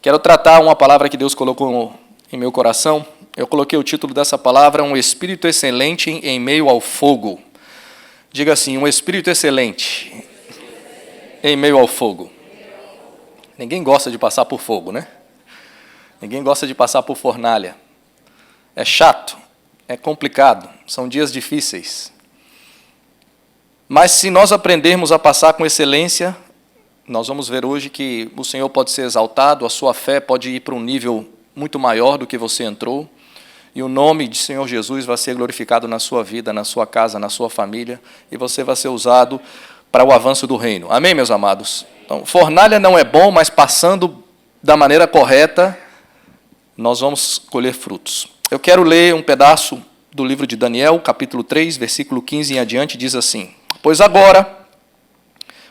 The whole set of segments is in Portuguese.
Quero tratar uma palavra que Deus colocou em meu coração. Eu coloquei o título dessa palavra, um espírito excelente em meio ao fogo. Diga assim, um espírito excelente em meio ao fogo. Ninguém gosta de passar por fogo, né? Ninguém gosta de passar por fornalha. É chato, é complicado, são dias difíceis. Mas se nós aprendermos a passar com excelência, nós vamos ver hoje que o Senhor pode ser exaltado, a sua fé pode ir para um nível muito maior do que você entrou, e o nome de Senhor Jesus vai ser glorificado na sua vida, na sua casa, na sua família, e você vai ser usado para o avanço do reino. Amém, meus amados? Então, fornalha não é bom, mas passando da maneira correta, nós vamos colher frutos. Eu quero ler um pedaço do livro de Daniel, capítulo 3, versículo 15 em adiante, diz assim: Pois agora,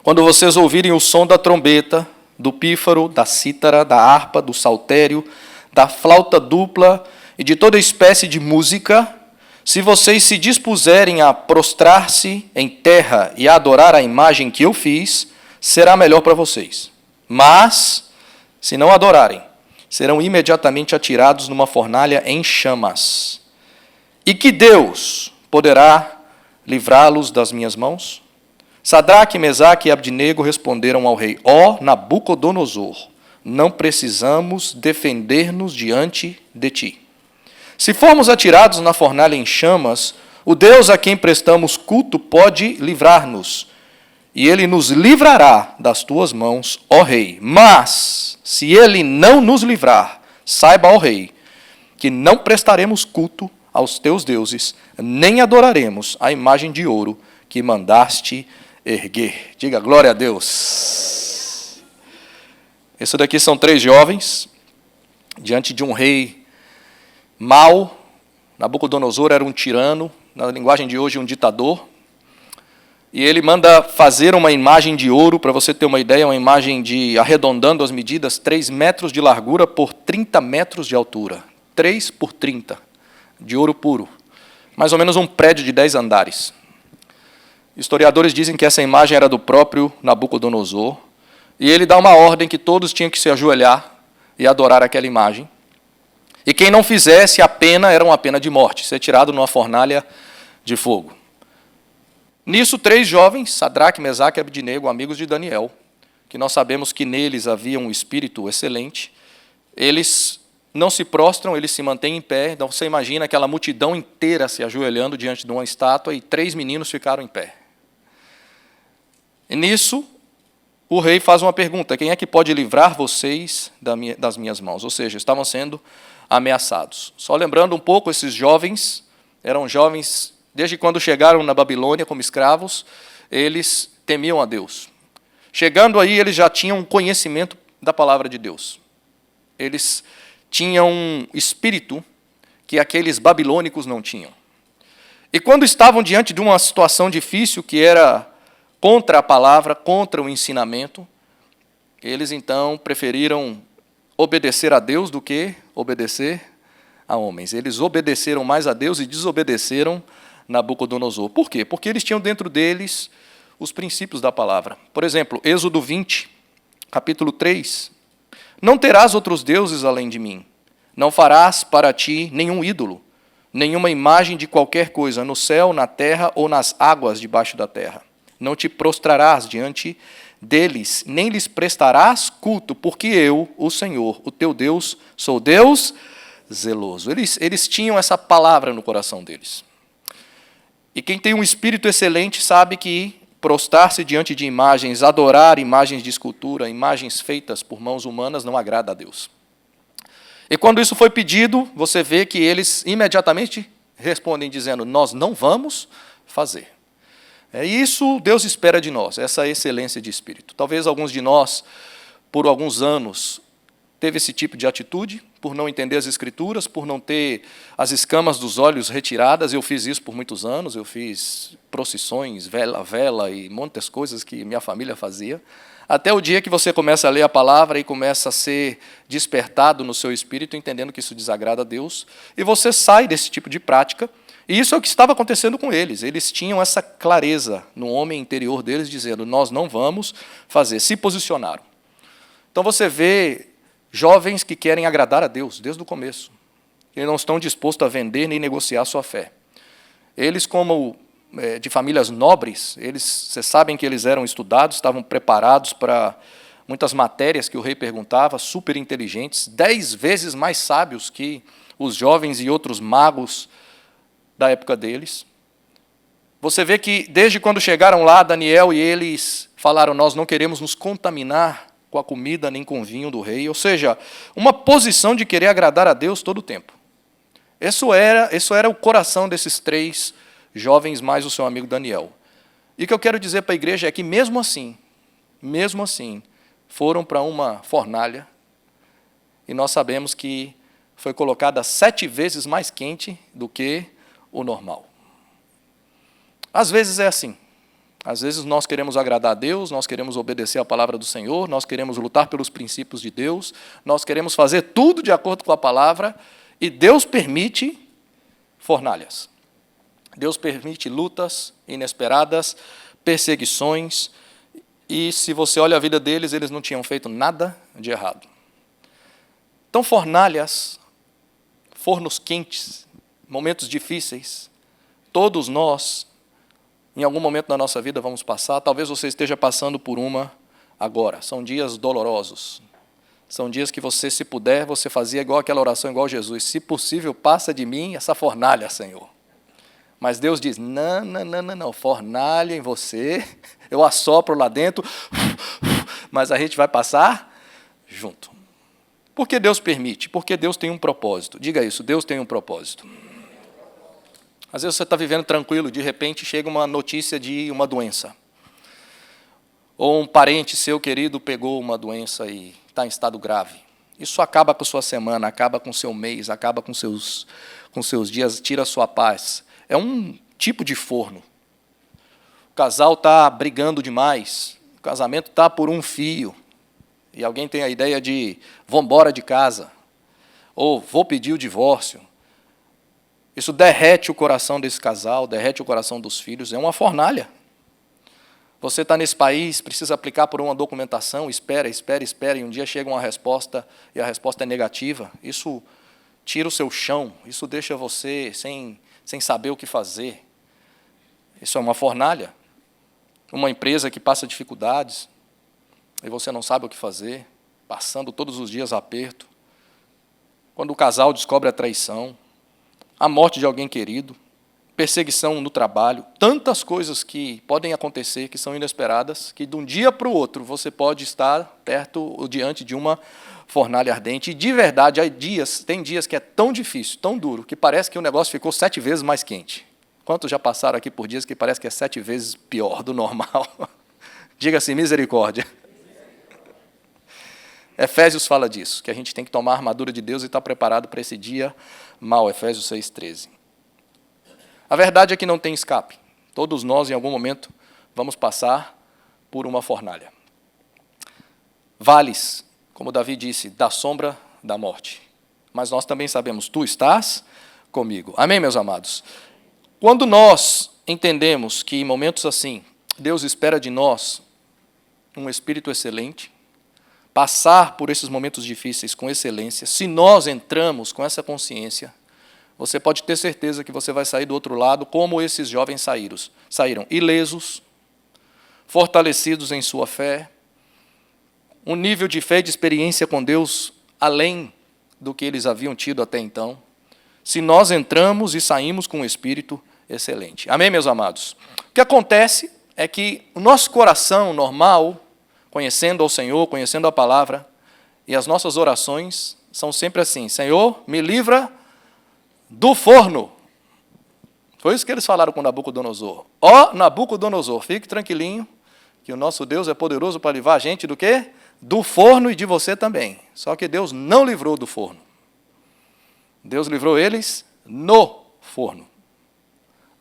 quando vocês ouvirem o som da trombeta, do pífaro, da cítara, da harpa, do saltério, da flauta dupla e de toda espécie de música, se vocês se dispuserem a prostrar-se em terra e a adorar a imagem que eu fiz, será melhor para vocês. Mas, se não adorarem, serão imediatamente atirados numa fornalha em chamas. E que Deus poderá livrá-los das minhas mãos? Sadraque, Mesaque e Abdinego responderam ao rei: Ó Nabucodonosor, não precisamos defender-nos diante de ti. Se formos atirados na fornalha em chamas, o Deus a quem prestamos culto pode livrar-nos, e ele nos livrará das tuas mãos, ó rei. Mas, se ele não nos livrar, saiba, ó rei, que não prestaremos culto aos teus deuses, nem adoraremos a imagem de ouro que mandaste erguer. Diga glória a Deus. Isso daqui são 3 jovens, diante de um rei mau. Nabucodonosor era um tirano, na linguagem de hoje um ditador, e ele manda fazer uma imagem de ouro, para você ter uma ideia, uma imagem de, arredondando as medidas, 3 metros de largura por 30 metros de altura, 3 por 30, de ouro puro, mais ou menos um prédio de 10 andares. Historiadores dizem que essa imagem era do próprio Nabucodonosor, e ele dá uma ordem que todos tinham que se ajoelhar e adorar aquela imagem. E quem não fizesse, a pena era uma pena de morte, ser tirado numa fornalha de fogo. Nisso, 3 jovens, Sadraque, Mesaque e Abdinego, amigos de Daniel, que nós sabemos que neles havia um espírito excelente, eles não se prostram, eles se mantêm em pé. Então você imagina aquela multidão inteira se ajoelhando diante de uma estátua e 3 meninos ficaram em pé. E nisso, o rei faz uma pergunta: quem é que pode livrar vocês das minhas mãos? Ou seja, estavam sendo ameaçados. Só lembrando um pouco, esses jovens eram jovens, desde quando chegaram na Babilônia como escravos, eles temiam a Deus. Chegando aí, eles já tinham conhecimento da palavra de Deus. Eles tinham um espírito que aqueles babilônicos não tinham. E quando estavam diante de uma situação difícil, que era contra a palavra, contra o ensinamento, eles então preferiram obedecer a Deus do que obedecer a homens. Eles obedeceram mais a Deus e desobedeceram Nabucodonosor. Por quê? Porque eles tinham dentro deles os princípios da palavra. Por exemplo, Êxodo 20, capítulo 3. Não terás outros deuses além de mim. Não farás para ti nenhum ídolo, nenhuma imagem de qualquer coisa, no céu, na terra ou nas águas debaixo da terra. Não te prostrarás diante deles, nem lhes prestarás culto, porque eu, o Senhor, o teu Deus, sou Deus zeloso. Eles tinham essa palavra no coração deles. E quem tem um espírito excelente sabe que prostrar-se diante de imagens, adorar imagens de escultura, imagens feitas por mãos humanas, não agrada a Deus. E quando isso foi pedido, você vê que eles imediatamente respondem dizendo: nós não vamos fazer. É isso Deus espera de nós, essa excelência de espírito. Talvez alguns de nós, por alguns anos, teve esse tipo de atitude, por não entender as Escrituras, por não ter as escamas dos olhos retiradas. Eu fiz isso por muitos anos, eu fiz procissões, vela e muitas coisas que minha família fazia, até o dia que você começa a ler a palavra e começa a ser despertado no seu espírito, entendendo que isso desagrada a Deus, e você sai desse tipo de prática. E isso é o que estava acontecendo com eles. Eles tinham essa clareza no homem interior deles, dizendo: nós não vamos fazer. Se posicionaram. Então você vê Jovens que querem agradar a Deus desde o começo. Eles não estão dispostos a vender nem negociar sua fé. Eles, como de famílias nobres, vocês sabem que eles eram estudados, estavam preparados para muitas matérias que o rei perguntava, super inteligentes, 10 vezes mais sábios que os jovens e outros magos da época deles. Você vê que, desde quando chegaram lá, Daniel e eles falaram, nós não queremos nos contaminar com a comida nem com o vinho do rei. Ou seja, uma posição de querer agradar a Deus todo o tempo. Isso era o coração desses 3 jovens, mais o seu amigo Daniel. E o que eu quero dizer para a igreja é que, mesmo assim, foram para uma fornalha, e nós sabemos que foi colocada 7 vezes mais quente do que o normal. Às vezes é assim. Às vezes nós queremos agradar a Deus, nós queremos obedecer a palavra do Senhor, nós queremos lutar pelos princípios de Deus, nós queremos fazer tudo de acordo com a palavra, e Deus permite fornalhas. Deus permite lutas inesperadas, perseguições, e se você olha a vida deles, eles não tinham feito nada de errado. Então, fornalhas, fornos quentes, momentos difíceis, todos nós, em algum momento da nossa vida, vamos passar. Talvez você esteja passando por uma agora. São dias dolorosos. São dias que você, se puder, você fazia igual aquela oração, igual Jesus. Se possível, passa de mim essa fornalha, Senhor. Mas Deus diz, não, fornalha em você, eu assopro lá dentro, mas a gente vai passar junto. Por que Deus permite? Porque Deus tem um propósito. Diga isso, Deus tem um propósito. Às vezes você está vivendo tranquilo, de repente chega uma notícia de uma doença. Ou um parente seu querido pegou uma doença e está em estado grave. Isso acaba com a sua semana, acaba com o seu mês, acaba com seus dias, tira a sua paz. É um tipo de forno. O casal está brigando demais, o casamento está por um fio, e alguém tem a ideia de vou embora de casa, ou vou pedir o divórcio. Isso derrete o coração desse casal, derrete o coração dos filhos, é uma fornalha. Você está nesse país, precisa aplicar por uma documentação, espera, e um dia chega uma resposta, e a resposta é negativa. Isso tira o seu chão, isso deixa você sem saber o que fazer. Isso é uma fornalha. Uma empresa que passa dificuldades, e você não sabe o que fazer, passando todos os dias aperto. Quando o casal descobre a traição, a morte de alguém querido, perseguição no trabalho, tantas coisas que podem acontecer, que são inesperadas, que de um dia para o outro você pode estar perto ou diante de uma fornalha ardente. E, de verdade, tem dias que é tão difícil, tão duro, que parece que o negócio ficou 7 vezes mais quente. Quantos já passaram aqui por dias que parece que é 7 vezes pior do normal? Diga assim, misericórdia. Efésios fala disso, que a gente tem que tomar a armadura de Deus e estar preparado para esse dia mau, Efésios 6,13. A verdade é que não tem escape. Todos nós, em algum momento, vamos passar por uma fornalha. Vales, como Davi disse, da sombra da morte. Mas nós também sabemos, tu estás comigo. Amém, meus amados? Quando nós entendemos que em momentos assim, Deus espera de nós um espírito excelente, passar por esses momentos difíceis com excelência, se nós entramos com essa consciência, você pode ter certeza que você vai sair do outro lado como esses jovens saíram ilesos, fortalecidos em sua fé, um nível de fé e de experiência com Deus além do que eles haviam tido até então, se nós entramos e saímos com um espírito excelente. Amém, meus amados? O que acontece é que o nosso coração normal, conhecendo ao Senhor, conhecendo a palavra, e as nossas orações são sempre assim, Senhor, me livra do forno. Foi isso que eles falaram com Nabucodonosor. Ó Nabucodonosor, fique tranquilinho, que o nosso Deus é poderoso para livrar a gente do quê? Do forno e de você também. Só que Deus não livrou do forno. Deus livrou eles no forno,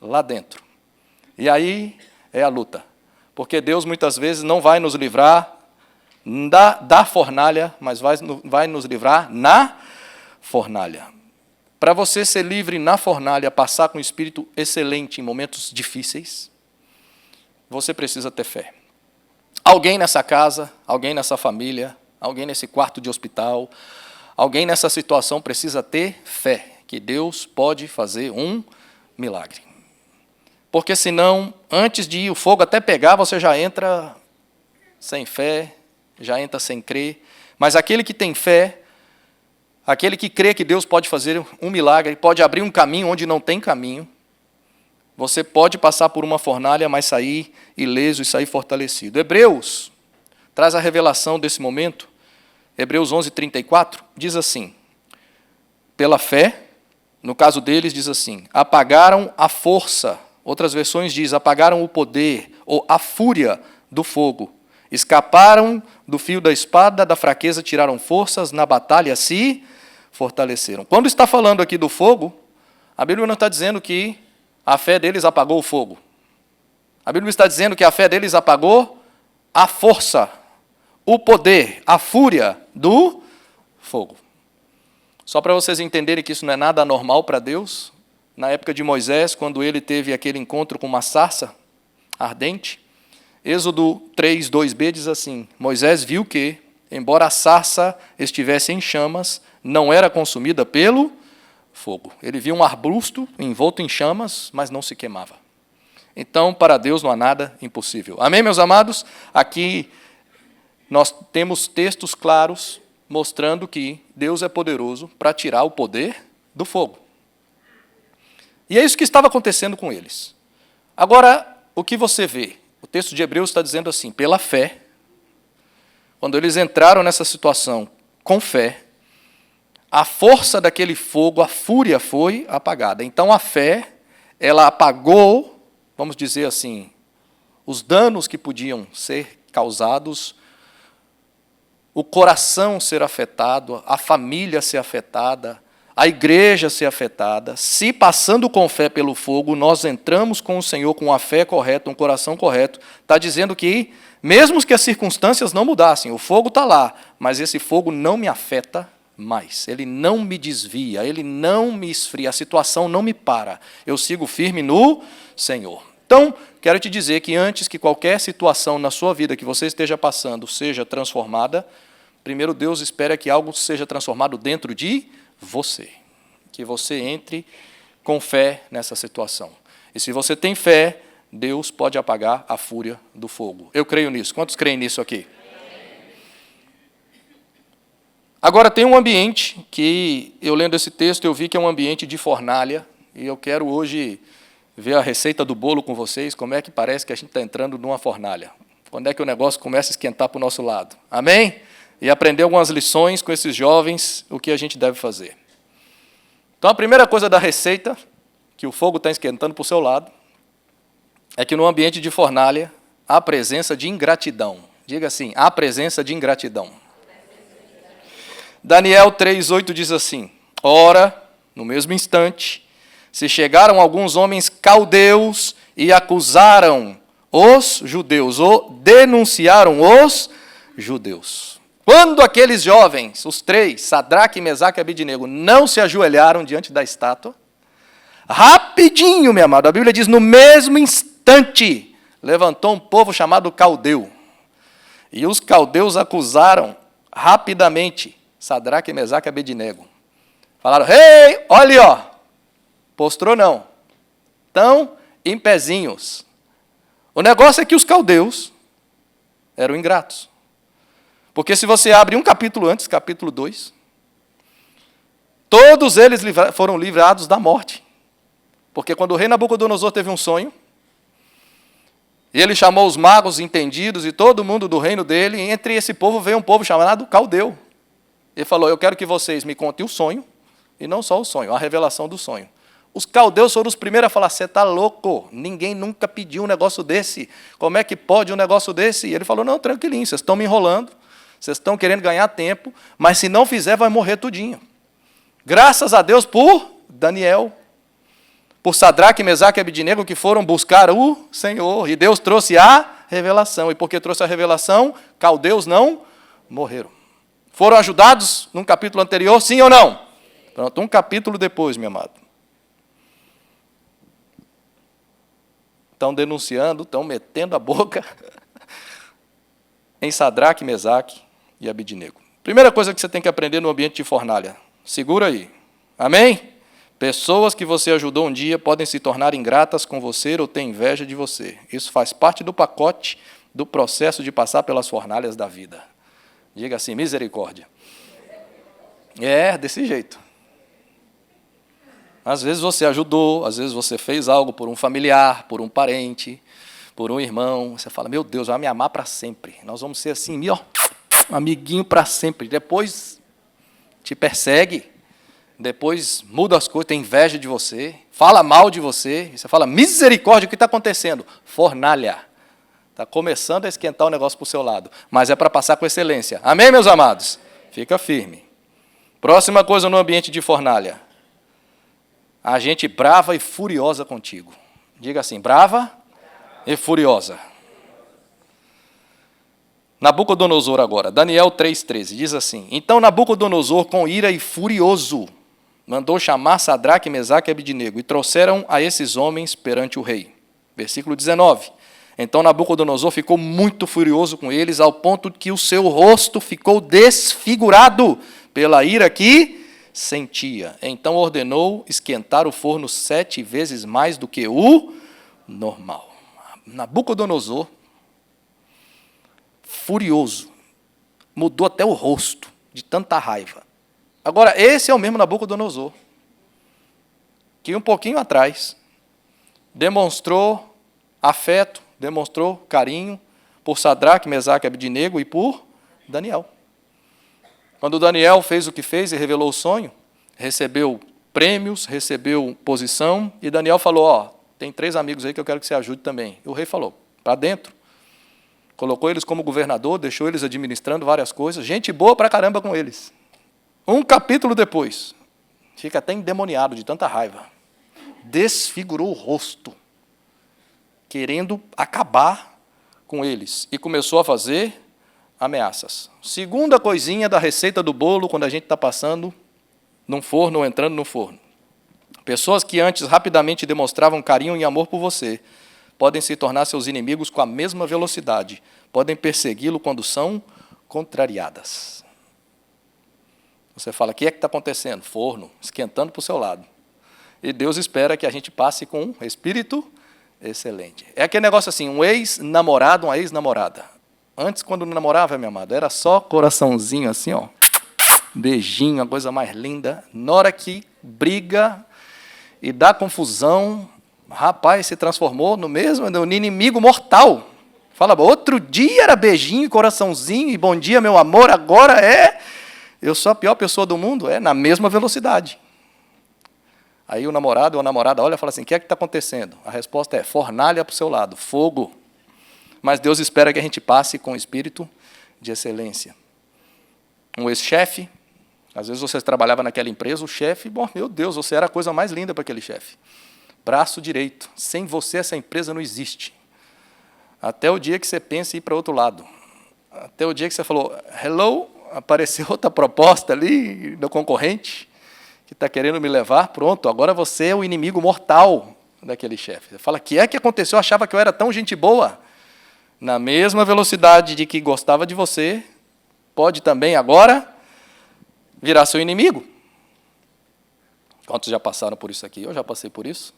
lá dentro. E aí é a luta. Porque Deus muitas vezes não vai nos livrar da fornalha, mas vai nos livrar na fornalha. Para você ser livre na fornalha, passar com um espírito excelente em momentos difíceis, você precisa ter fé. Alguém nessa casa, alguém nessa família, alguém nesse quarto de hospital, alguém nessa situação precisa ter fé que Deus pode fazer um milagre. Porque senão, antes de ir o fogo até pegar, você já entra sem fé, já entra sem crer. Mas aquele que tem fé, aquele que crê que Deus pode fazer um milagre, pode abrir um caminho onde não tem caminho, você pode passar por uma fornalha, mas sair ileso e sair fortalecido. Hebreus traz a revelação desse momento. Hebreus 11:34 diz assim: pela fé, no caso deles diz assim, apagaram a força, outras versões diz, apagaram o poder, ou a fúria do fogo, escaparam do fio da espada, da fraqueza tiraram forças, na batalha se fortaleceram. Quando está falando aqui do fogo, a Bíblia não está dizendo que a fé deles apagou o fogo. A Bíblia está dizendo que a fé deles apagou a força, o poder, a fúria do fogo. Só para vocês entenderem que isso não é nada anormal para Deus, na época de Moisés, quando ele teve aquele encontro com uma sarça ardente, Êxodo 3, 2b diz assim, Moisés viu que, embora a sarça estivesse em chamas, não era consumida pelo fogo. Ele viu um arbusto envolto em chamas, mas não se queimava. Então, para Deus não há nada impossível. Amém, meus amados? Aqui nós temos textos claros mostrando que Deus é poderoso para tirar o poder do fogo. E é isso que estava acontecendo com eles. Agora, o que você vê? O texto de Hebreus está dizendo assim, pela fé, quando eles entraram nessa situação com fé, a força daquele fogo, a fúria foi apagada. Então a fé, ela apagou, vamos dizer assim, os danos que podiam ser causados, o coração ser afetado, a família ser afetada, a igreja ser afetada. Se passando com fé pelo fogo, nós entramos com o Senhor com a fé correta, um coração correto, está dizendo que, mesmo que as circunstâncias não mudassem, o fogo está lá, mas esse fogo não me afeta mais, ele não me desvia, ele não me esfria, a situação não me para, eu sigo firme no Senhor. Então, quero te dizer que antes que qualquer situação na sua vida que você esteja passando seja transformada, primeiro Deus espera que algo seja transformado dentro de você, que você entre com fé nessa situação. E se você tem fé, Deus pode apagar a fúria do fogo. Eu creio nisso. Quantos creem nisso aqui? Agora, tem um ambiente que, eu lendo esse texto, eu vi que é um ambiente de fornalha, e eu quero hoje ver a receita do bolo com vocês, como é que parece que a gente está entrando numa fornalha. Quando é que o negócio começa a esquentar para o nosso lado. Amém? E aprender algumas lições com esses jovens, o que a gente deve fazer. Então, a primeira coisa da receita, que o fogo está esquentando para o seu lado, é que no ambiente de fornalha, há a presença de ingratidão. Diga assim, há a presença de ingratidão. Daniel 3:8 diz assim, ora, no mesmo instante, se chegaram alguns homens caldeus e acusaram os judeus, ou denunciaram os judeus. Quando aqueles jovens, os três, Sadraque, Mesaque e Abednego, não se ajoelharam diante da estátua, rapidinho, meu amado, a Bíblia diz, no mesmo instante, levantou um povo chamado caldeu. E os caldeus acusaram rapidamente Sadraque, Mesaque e Abednego. Falaram, ei, olha, ó, postrou não, estão em pezinhos. O negócio é que os caldeus eram ingratos. Porque se você abre um capítulo antes, capítulo 2, todos eles foram livrados da morte. Porque quando o rei Nabucodonosor teve um sonho, ele chamou os magos entendidos e todo mundo do reino dele, e entre esse povo veio um povo chamado caldeu. Ele falou, eu quero que vocês me contem o sonho, e não só o sonho, a revelação do sonho. Os caldeus foram os primeiros a falar, você está louco, ninguém nunca pediu um negócio desse, como é que pode um negócio desse? E ele falou, não, tranquilinho, vocês estão me enrolando, vocês estão querendo ganhar tempo, mas se não fizer, vai morrer tudinho. Graças a Deus por Daniel, por Sadraque, Mesaque e Abednego, que foram buscar o Senhor, e Deus trouxe a revelação, e porque trouxe a revelação, caldeus não morreram. Foram ajudados num capítulo anterior, sim ou não? Pronto, um capítulo depois, meu amado. Estão denunciando, estão metendo a boca em Sadraque, Mesaque e Abednego. Primeira coisa que você tem que aprender no ambiente de fornalha. Segura aí. Amém? Pessoas que você ajudou um dia podem se tornar ingratas com você ou ter inveja de você. Isso faz parte do pacote do processo de passar pelas fornalhas da vida. Diga assim, misericórdia. É, desse jeito. Às vezes você ajudou, às vezes você fez algo por um familiar, por um parente, por um irmão. Você fala, meu Deus, vai me amar para sempre. Nós vamos ser assim, ó, amiguinho para sempre. Depois te persegue, depois muda as coisas, tem inveja de você, fala mal de você. E você fala, misericórdia, o que está acontecendo? Fornalha. Está começando a esquentar o negócio para o seu lado. Mas é para passar com excelência. Amém, meus amados? Fica firme. Próxima coisa no ambiente de fornalha. A gente brava e furiosa contigo. Diga assim, brava e furiosa. Nabucodonosor agora, Daniel 3,13, diz assim, então Nabucodonosor, com ira e furioso, mandou chamar Sadraque, Mesaque e Abednego, e trouxeram a esses homens perante o rei. Versículo 19. Então Nabucodonosor ficou muito furioso com eles, ao ponto que o seu rosto ficou desfigurado pela ira que sentia. Então ordenou esquentar o forno 7 vezes mais do que o normal. Nabucodonosor, furioso, mudou até o rosto, de tanta raiva. Agora, esse é o mesmo Nabucodonosor, que um pouquinho atrás demonstrou afeto, demonstrou carinho por Sadraque, Mesaque e Abednego e por Daniel. Quando Daniel fez o que fez e revelou o sonho, recebeu prêmios, recebeu posição, e Daniel falou, ó, tem 3 amigos aí que eu quero que você ajude também. E o rei falou, para dentro. Colocou eles como governador, deixou eles administrando várias coisas, gente boa pra caramba com eles. Um capítulo depois, fica até endemoniado de tanta raiva. Desfigurou o rosto, querendo acabar com eles. E começou a fazer ameaças. Segunda coisinha da receita do bolo, quando a gente está passando num forno ou entrando no forno. Pessoas que antes rapidamente demonstravam carinho e amor por você, podem se tornar seus inimigos com a mesma velocidade. Podem persegui-lo quando são contrariadas. Você fala, o que é que está acontecendo? Forno, esquentando para o seu lado. E Deus espera que a gente passe com um espírito excelente. É aquele negócio assim, um ex-namorado, uma ex-namorada. Antes, quando namorava, meu amado, era só coraçãozinho assim, ó, beijinho, a coisa mais linda. Na hora que briga e dá confusão, rapaz, se transformou no inimigo mortal. Fala, outro dia era beijinho, coraçãozinho, e bom dia, meu amor, agora eu sou a pior pessoa do mundo, na mesma velocidade. Aí o namorado ou a namorada olha e fala assim, o que é que está acontecendo? A resposta é, fornalha para o seu lado, fogo. Mas Deus espera que a gente passe com espírito de excelência. Um ex-chefe, às vezes você trabalhava naquela empresa, o chefe, bom, meu Deus, você era a coisa mais linda para aquele chefe. Braço direito, sem você essa empresa não existe. Até o dia que você pensa em ir para outro lado. Até o dia que você falou, hello, apareceu outra proposta ali do concorrente, que está querendo me levar, pronto, agora você é o inimigo mortal daquele chefe. Você fala, o que é que aconteceu? Eu achava que eu era tão gente boa. Na mesma velocidade de que gostava de você, pode também agora virar seu inimigo. Quantos já passaram por isso aqui? Eu já passei por isso.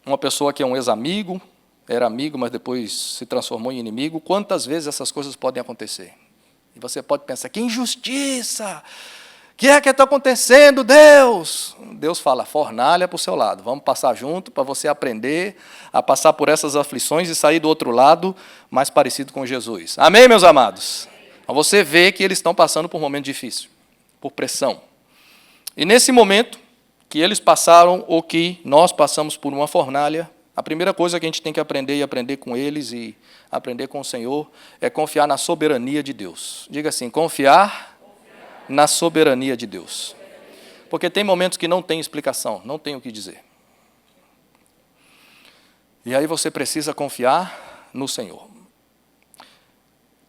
Uma pessoa que é um ex-amigo, era amigo, mas depois se transformou em inimigo. Quantas vezes essas coisas podem acontecer? E você pode pensar, que injustiça! O que é que está acontecendo, Deus? Deus fala, fornalha para o seu lado. Vamos passar junto para você aprender a passar por essas aflições e sair do outro lado mais parecido com Jesus. Amém, meus amados? Então você vê que eles estão passando por um momento difícil, por pressão. E nesse momento que eles passaram ou que nós passamos por uma fornalha, a primeira coisa que a gente tem que aprender e aprender com eles e aprender com o Senhor é confiar na soberania de Deus. Diga assim, confiar na soberania de Deus. Porque tem momentos que não tem explicação, não tem o que dizer. E aí você precisa confiar no Senhor.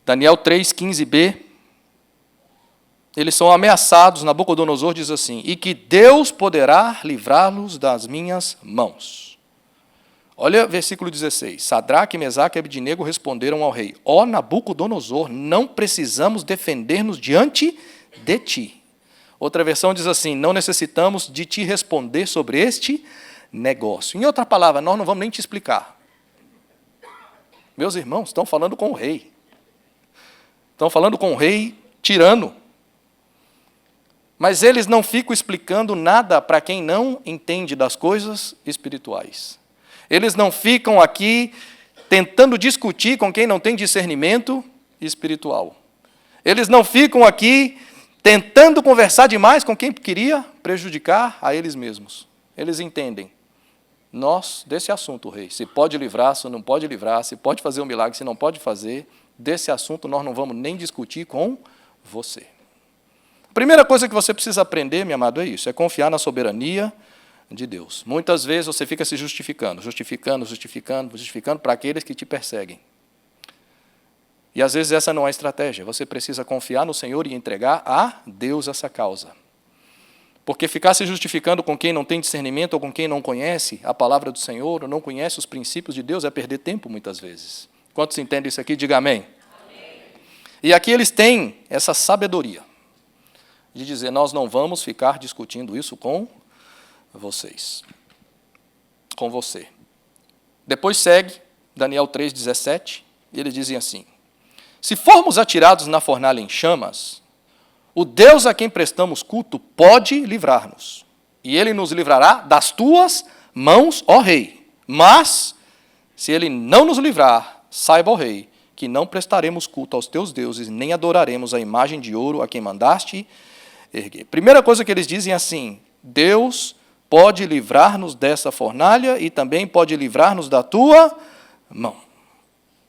Daniel 3,15b, eles são ameaçados, Nabucodonosor diz assim, e que Deus poderá livrá-los das minhas mãos. Olha versículo 16. Sadraque, Mesaque e Abednego responderam ao rei: Ó Nabucodonosor, não precisamos defender-nos diante de ti. Outra versão diz assim: não necessitamos de te responder sobre este negócio. Em outra palavra, nós não vamos nem te explicar. Meus irmãos, estão falando com o rei. Estão falando com o rei tirano. Mas eles não ficam explicando nada para quem não entende das coisas espirituais. Eles não ficam aqui tentando discutir com quem não tem discernimento espiritual. Eles não ficam aqui tentando conversar demais com quem queria prejudicar a eles mesmos. Eles entendem. Nós, desse assunto, rei, se pode livrar, se não pode livrar, se pode fazer um milagre, se não pode fazer, desse assunto nós não vamos nem discutir com você. A primeira coisa que você precisa aprender, meu amado, é isso, é confiar na soberania de Deus. Muitas vezes você fica se justificando para aqueles que te perseguem. E às vezes essa não é a estratégia. Você precisa confiar no Senhor e entregar a Deus essa causa. Porque ficar se justificando com quem não tem discernimento ou com quem não conhece a palavra do Senhor ou não conhece os princípios de Deus é perder tempo muitas vezes. Quantos entendem isso aqui? Diga amém. Amém. E aqui eles têm essa sabedoria de dizer, nós não vamos ficar discutindo isso com vocês. Com você. Depois segue Daniel 3,17, e eles dizem assim: se formos atirados na fornalha em chamas, o Deus a quem prestamos culto pode livrar-nos, e ele nos livrará das tuas mãos, ó rei. Mas, se ele não nos livrar, saiba, ó rei, que não prestaremos culto aos teus deuses, nem adoraremos a imagem de ouro a quem mandaste erguer. Primeira coisa que eles dizem é assim: Deus pode livrar-nos dessa fornalha e também pode livrar-nos da tua mão.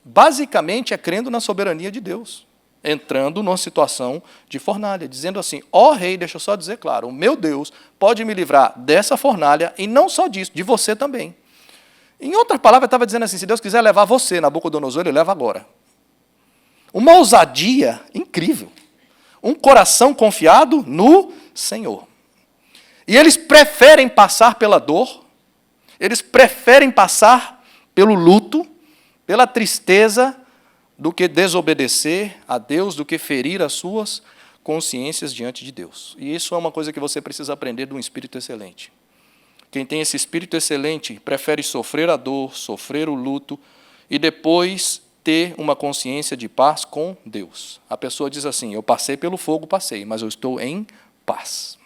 Basicamente é crendo na soberania de Deus, entrando numa situação de fornalha, dizendo assim, ó rei, deixa eu só dizer claro, o meu Deus pode me livrar dessa fornalha e não só disso, de você também. Em outra palavra, estava dizendo assim, se Deus quiser levar você, Nabucodonosor, ele leva agora. Uma ousadia incrível. Um coração confiado no Senhor. E eles preferem passar pela dor, eles preferem passar pelo luto, pela tristeza, do que desobedecer a Deus, do que ferir as suas consciências diante de Deus. E isso é uma coisa que você precisa aprender de um espírito excelente. Quem tem esse espírito excelente prefere sofrer a dor, sofrer o luto e depois ter uma consciência de paz com Deus. A pessoa diz assim, eu passei pelo fogo, passei, mas eu estou em paz.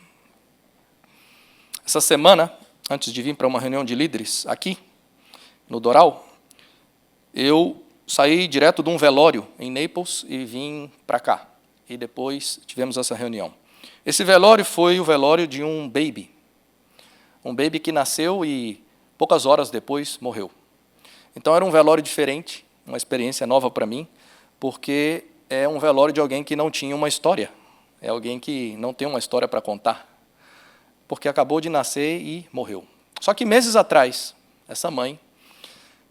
Essa semana, antes de vir para uma reunião de líderes aqui, no Doral, eu saí direto de um velório em Naples e vim para cá. E depois tivemos essa reunião. Esse velório foi o velório de um baby. Um baby que nasceu e poucas horas depois morreu. Então era um velório diferente, uma experiência nova para mim, porque é um velório de alguém que não tinha uma história. É alguém que não tem uma história para contar. Porque acabou de nascer e morreu. Só que meses atrás, essa mãe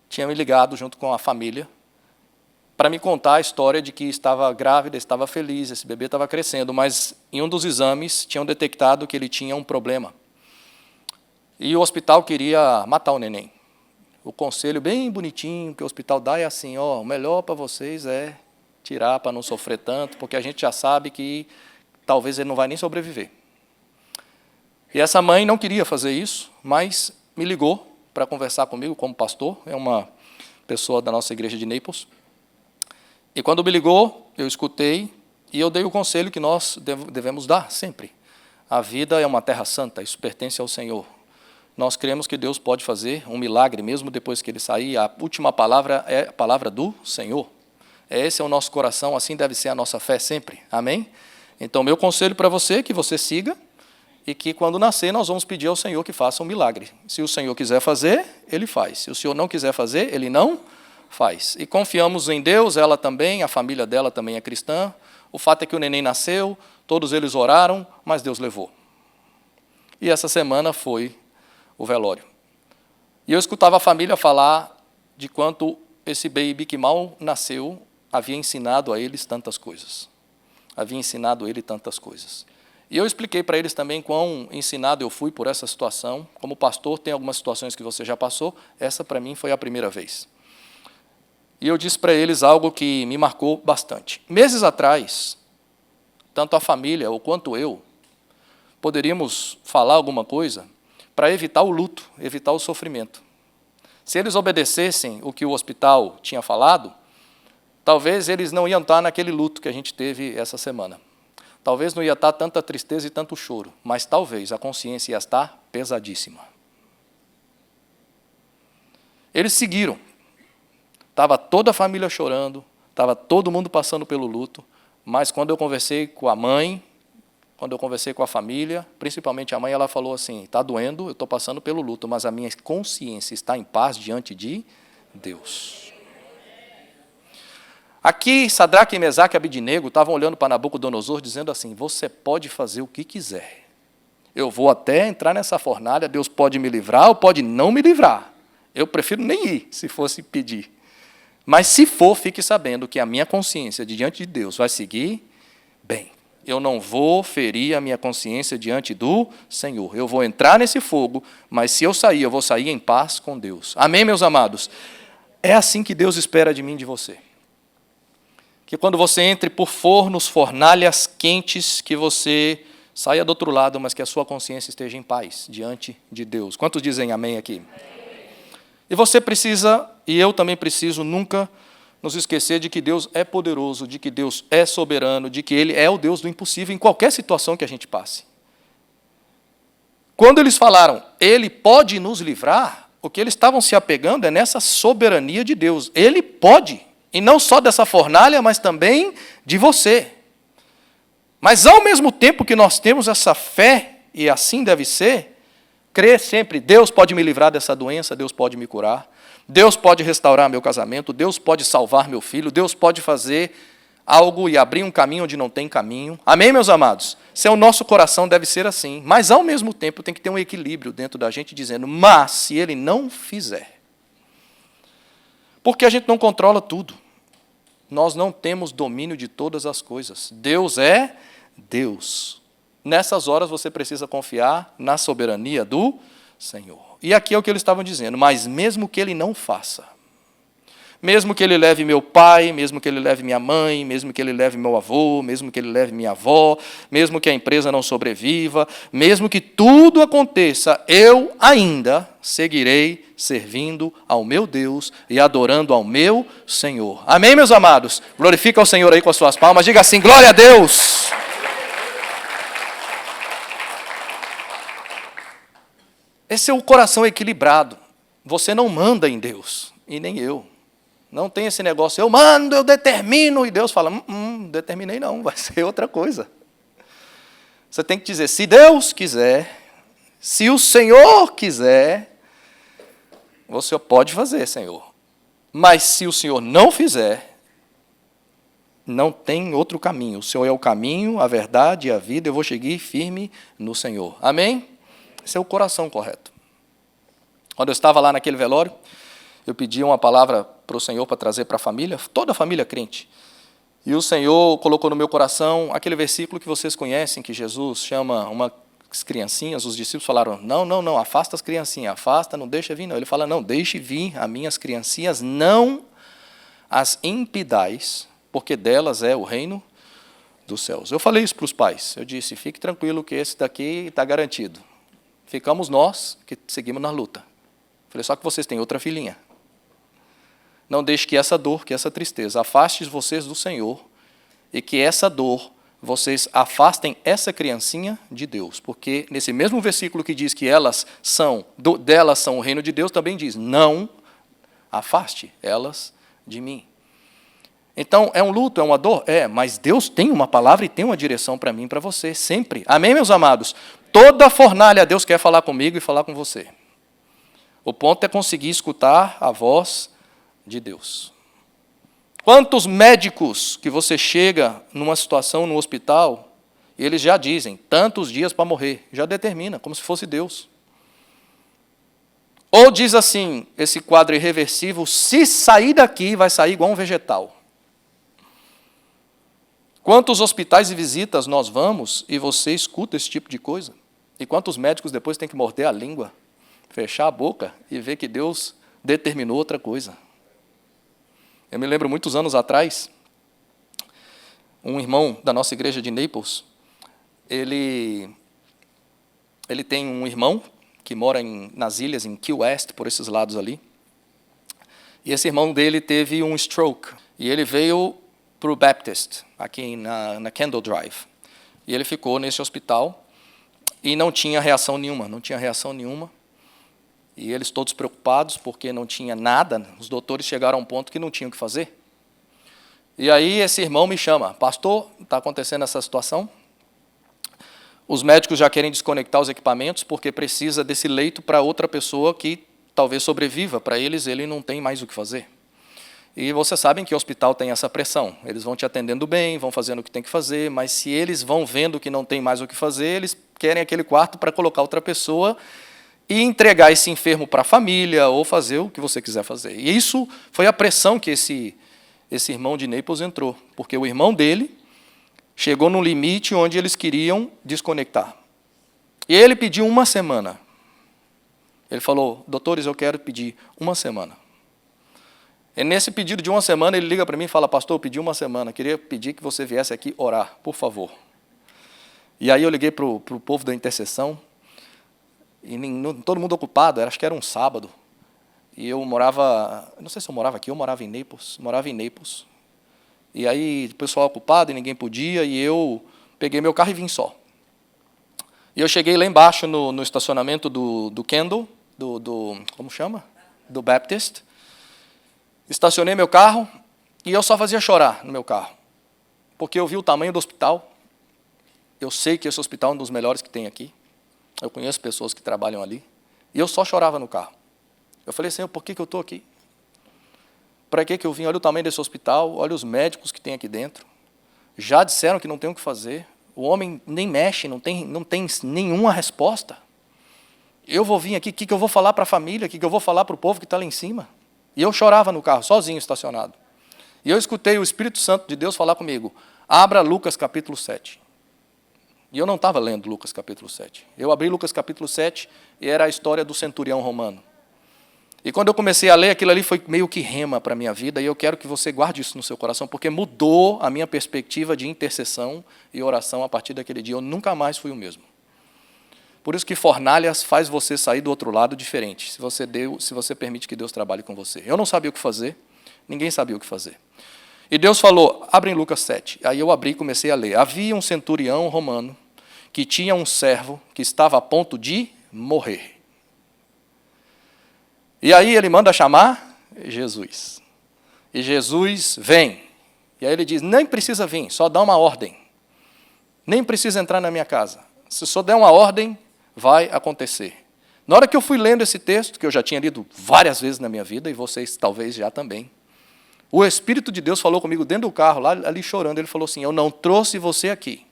tinha me ligado junto com a família para me contar a história de que estava grávida, estava feliz, esse bebê estava crescendo, mas em um dos exames tinham detectado que ele tinha um problema. E o hospital queria matar o neném. O conselho bem bonitinho que o hospital dá é assim, ó, o melhor para vocês é tirar para não sofrer tanto, porque a gente já sabe que talvez ele não vai nem sobreviver. E essa mãe não queria fazer isso, mas me ligou para conversar comigo como pastor, é uma pessoa da nossa igreja de Naples. E quando me ligou, eu escutei e eu dei o conselho que nós devemos dar sempre. A vida é uma terra santa, isso pertence ao Senhor. Nós cremos que Deus pode fazer um milagre, mesmo depois que ele sair. A última palavra é a palavra do Senhor. Esse é o nosso coração, assim deve ser a nossa fé sempre. Amém? Então, meu conselho para você é que você siga e que quando nascer nós vamos pedir ao Senhor que faça um milagre. Se o Senhor quiser fazer, Ele faz. Se o Senhor não quiser fazer, Ele não faz. E confiamos em Deus, ela também, a família dela também é cristã. O fato é que o neném nasceu, todos eles oraram, mas Deus levou. E essa semana foi o velório. E eu escutava a família falar de quanto esse baby que mal nasceu havia ensinado a eles tantas coisas. Havia ensinado a ele tantas coisas. E eu expliquei para eles também quão ensinado eu fui por essa situação. Como pastor, tem algumas situações que você já passou, essa para mim foi a primeira vez. E eu disse para eles algo que me marcou bastante. Meses atrás, tanto a família ou quanto eu, poderíamos falar alguma coisa para evitar o luto, evitar o sofrimento. Se eles obedecessem o que o hospital tinha falado, talvez eles não iam estar naquele luto que a gente teve essa semana. Talvez não ia estar tanta tristeza e tanto choro, mas talvez a consciência ia estar pesadíssima. Eles seguiram. Estava toda a família chorando, estava todo mundo passando pelo luto, mas quando eu conversei com a mãe, quando eu conversei com a família, principalmente a mãe, ela falou assim, está doendo, eu estou passando pelo luto, mas a minha consciência está em paz diante de Deus. Aqui, Sadraque, Mesaque e Abidnego estavam olhando para Nabucodonosor, dizendo assim, você pode fazer o que quiser. Eu vou até entrar nessa fornalha, Deus pode me livrar ou pode não me livrar. Eu prefiro nem ir, se fosse pedir. Mas se for, fique sabendo que a minha consciência diante de Deus vai seguir bem. Eu não vou ferir a minha consciência diante do Senhor. Eu vou entrar nesse fogo, mas se eu sair, eu vou sair em paz com Deus. Amém, meus amados? É assim que Deus espera de mim e de você. Que quando você entre por fornos, fornalhas quentes, que você saia do outro lado, mas que a sua consciência esteja em paz diante de Deus. Quantos dizem amém aqui? E você precisa, e eu também preciso, nunca nos esquecer de que Deus é poderoso, de que Deus é soberano, de que Ele é o Deus do impossível em qualquer situação que a gente passe. Quando eles falaram, Ele pode nos livrar, o que eles estavam se apegando é nessa soberania de Deus. Ele pode, e não só dessa fornalha, mas também de você. Mas ao mesmo tempo que nós temos essa fé, e assim deve ser, crer sempre, Deus pode me livrar dessa doença, Deus pode me curar, Deus pode restaurar meu casamento, Deus pode salvar meu filho, Deus pode fazer algo e abrir um caminho onde não tem caminho. Amém, meus amados? O nosso coração deve ser assim, mas ao mesmo tempo tem que ter um equilíbrio dentro da gente dizendo, mas se Ele não fizer, porque a gente não controla tudo, nós não temos domínio de todas as coisas, Deus é Deus. Nessas horas você precisa confiar na soberania do Senhor. E aqui é o que eles estavam dizendo, mas mesmo que Ele não faça, mesmo que Ele leve meu pai, mesmo que Ele leve minha mãe, mesmo que Ele leve meu avô, mesmo que Ele leve minha avó, mesmo que a empresa não sobreviva, mesmo que tudo aconteça, eu ainda seguirei servindo ao meu Deus e adorando ao meu Senhor. Amém, meus amados? Glorifica o Senhor aí com as suas palmas, diga assim, glória a Deus! Esse é o coração equilibrado. Você não manda em Deus, e nem eu. Não tem esse negócio, eu mando, eu determino, e Deus fala, determinei não, vai ser outra coisa. Você tem que dizer, se Deus quiser, se o Senhor quiser, você pode fazer, Senhor. Mas se o Senhor não fizer, não tem outro caminho. O Senhor é o caminho, a verdade e a vida, eu vou seguir firme no Senhor. Amém? Esse é o coração correto. Quando eu estava lá naquele velório, eu pedi uma palavra para o Senhor para trazer para a família, toda a família crente. E o Senhor colocou no meu coração aquele versículo que vocês conhecem, que Jesus chama umas criancinhas, os discípulos falaram, não, afasta as criancinhas, afasta, não deixa vir não. Ele fala, não, deixe vir as minhas criancinhas, não as impedais, porque delas é o reino dos céus. Eu falei isso para os pais, eu disse, fique tranquilo que esse daqui está garantido. Ficamos nós que seguimos na luta. Falei, só que vocês têm outra filhinha. Não deixe que essa dor, que essa tristeza, afaste vocês do Senhor e que essa dor, vocês afastem essa criancinha de Deus. Porque nesse mesmo versículo que diz que delas são o reino de Deus, também diz, não afaste elas de mim. Então, é um luto, é uma dor? É, mas Deus tem uma palavra e tem uma direção para mim e para você, sempre. Amém, meus amados? Toda fornalha, Deus quer falar comigo e falar com você. O ponto é conseguir escutar a voz de Deus. Quantos médicos que você chega numa situação no hospital, e eles já dizem, tantos dias para morrer, já determina, como se fosse Deus. Ou diz assim, esse quadro irreversível, se sair daqui, vai sair igual um vegetal. Quantos hospitais e visitas nós vamos e você escuta esse tipo de coisa? E quantos médicos depois têm que morder a língua, fechar a boca e ver que Deus determinou outra coisa? Eu me lembro, muitos anos atrás, um irmão da nossa igreja de Naples, ele tem um irmão que mora nas ilhas, em Key West, por esses lados ali. E esse irmão dele teve um stroke. E ele veio para o Baptist, aqui na Kendall Drive. E ele ficou nesse hospital e não tinha reação nenhuma. E eles todos preocupados, porque não tinha nada. Os doutores chegaram a um ponto que não tinham o que fazer. E aí esse irmão me chama: pastor, está acontecendo essa situação? Os médicos já querem desconectar os equipamentos, porque precisa desse leito para outra pessoa que talvez sobreviva. Para eles, ele não tem mais o que fazer. E vocês sabem que o hospital tem essa pressão. Eles vão te atendendo bem, vão fazendo o que tem que fazer, mas se eles vão vendo que não tem mais o que fazer, eles querem aquele quarto para colocar outra pessoa e entregar esse enfermo para a família, ou fazer o que você quiser fazer. E isso foi a pressão que esse irmão de Naples entrou, porque o irmão dele chegou num limite onde eles queriam desconectar. E ele pediu 1 semana. Ele falou: doutores, eu quero pedir 1 semana. E nesse pedido de 1 semana, ele liga para mim e fala: pastor, eu pedi 1 semana, queria pedir que você viesse aqui orar, por favor. E aí eu liguei para o povo da intercessão, e todo mundo ocupado, acho que era um sábado. E eu morava, não sei se eu morava aqui, eu morava em Naples. E aí o pessoal ocupado e ninguém podia, e eu peguei meu carro e vim só. E eu cheguei lá embaixo no estacionamento do Kendall, como chama? Do Baptist. Estacionei meu carro e eu só fazia chorar no meu carro. Porque eu vi o tamanho do hospital. Eu sei que esse hospital é um dos melhores que tem aqui. Eu conheço pessoas que trabalham ali. E eu só chorava no carro. Eu falei: Senhor, por que eu estou aqui? Para que eu vim? Olha o tamanho desse hospital, olha os médicos que tem aqui dentro. Já disseram que não tem o que fazer. O homem nem mexe, não tem nenhuma resposta. Eu vou vir aqui, o que eu vou falar para a família? O que eu vou falar para o povo que está lá em cima? E eu chorava no carro, sozinho, estacionado. E eu escutei o Espírito Santo de Deus falar comigo: abra Lucas capítulo 7. E eu não estava lendo Lucas capítulo 7. Eu abri Lucas capítulo 7 e era a história do centurião romano. E quando eu comecei a ler, aquilo ali foi meio que rema para a minha vida, e eu quero que você guarde isso no seu coração, porque mudou a minha perspectiva de intercessão e oração a partir daquele dia. Eu nunca mais fui o mesmo. Por isso que fornalhas faz você sair do outro lado diferente, se você permite que Deus trabalhe com você. Eu não sabia o que fazer, ninguém sabia o que fazer. E Deus falou: abre em Lucas 7. Aí eu abri e comecei a ler. Havia um centurião romano que tinha um servo que estava a ponto de morrer. E aí ele manda chamar Jesus. E Jesus vem. E aí ele diz: nem precisa vir, só dá uma ordem. Nem precisa entrar na minha casa. Se só der uma ordem, vai acontecer. Na hora que eu fui lendo esse texto, que eu já tinha lido várias vezes na minha vida, e vocês talvez já também, o Espírito de Deus falou comigo dentro do carro, lá ali chorando. Ele falou assim: eu não trouxe você aqui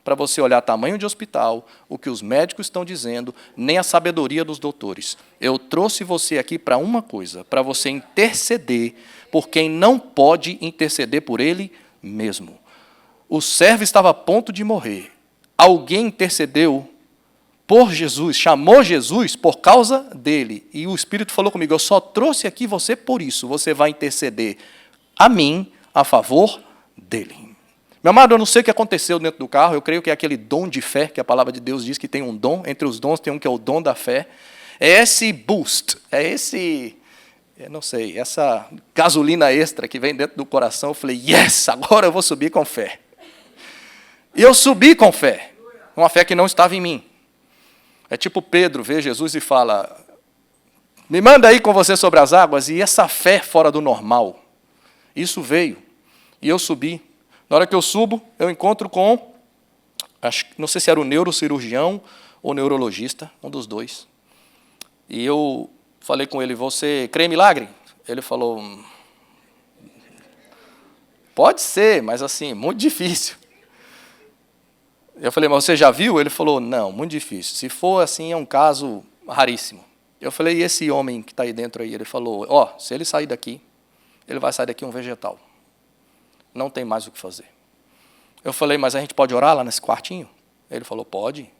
para você olhar tamanho de hospital, o que os médicos estão dizendo, nem a sabedoria dos doutores. Eu trouxe você aqui para uma coisa: para você interceder por quem não pode interceder por ele mesmo. O servo estava a ponto de morrer. Alguém intercedeu por Jesus, chamou Jesus por causa dele. E o Espírito falou comigo: eu só trouxe aqui você por isso. Você vai interceder a mim a favor dele. Meu amado, eu não sei o que aconteceu dentro do carro. Eu creio que é aquele dom de fé, que a palavra de Deus diz que tem um dom. Entre os dons tem um que é o dom da fé. É esse boost, essa gasolina extra que vem dentro do coração. Eu falei: yes, agora eu vou subir com fé. E eu subi com fé, uma fé que não estava em mim. É tipo Pedro vê Jesus e fala: me manda aí com você sobre as águas. E essa fé fora do normal, isso veio. E eu subi. Na hora que eu subo, eu encontro com, não sei se era o neurocirurgião ou neurologista, um dos dois. E eu falei com ele: você crê em milagre? Ele falou: pode ser, mas assim, muito difícil. Eu falei: mas você já viu? Ele falou: não, muito difícil. Se for assim, é um caso raríssimo. Eu falei: e esse homem que está aí dentro aí? Ele falou: se ele sair daqui, ele vai sair daqui um vegetal. Não tem mais o que fazer. Eu falei, mas a gente pode orar lá nesse quartinho? Ele falou, pode.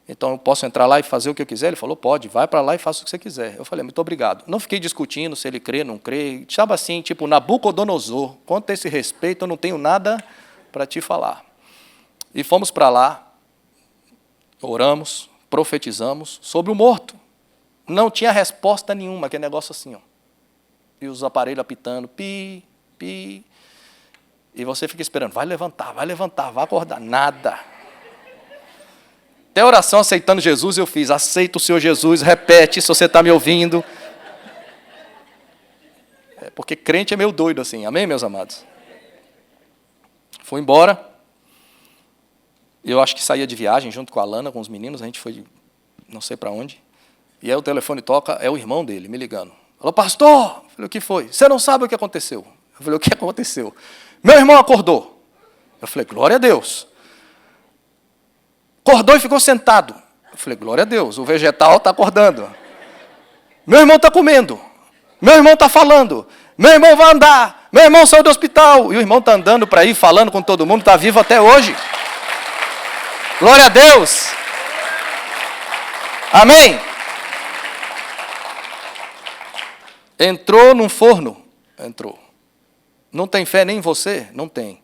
Então eu posso entrar lá e fazer o que eu quiser? Ele falou, pode, vai para lá e faça o que você quiser. Eu falei, muito obrigado. Não fiquei discutindo se ele crê, não crê. Estava assim, tipo, Nabucodonosor, quanto a esse respeito, eu não tenho nada para te falar. E fomos para lá, oramos, profetizamos sobre o morto. Não tinha resposta nenhuma, aquele negócio assim, ó. E os aparelhos apitando, pi, pi. E você fica esperando, vai levantar, vai acordar. Nada. Até oração aceitando Jesus eu fiz. Aceita o Senhor Jesus, repete se você está me ouvindo. Porque crente é meio doido assim. Amém, meus amados? Fui embora. Eu acho que saía de viagem junto com a Lana, com os meninos. A gente foi não sei para onde. E aí o telefone toca, é o irmão dele me ligando. Falou, pastor! Eu falei, o que foi? Você não sabe o que aconteceu. Eu falei, o que aconteceu? Meu irmão acordou. Eu falei, glória a Deus. Acordou e ficou sentado. Eu falei, glória a Deus, o vegetal está acordando. Meu irmão está comendo. Meu irmão está falando. Meu irmão vai andar. Meu irmão saiu do hospital. E o irmão está andando para ir, falando com todo mundo, está vivo até hoje. Glória a Deus. Amém. Entrou num forno. Entrou. Não tem fé nem em você? Não tem.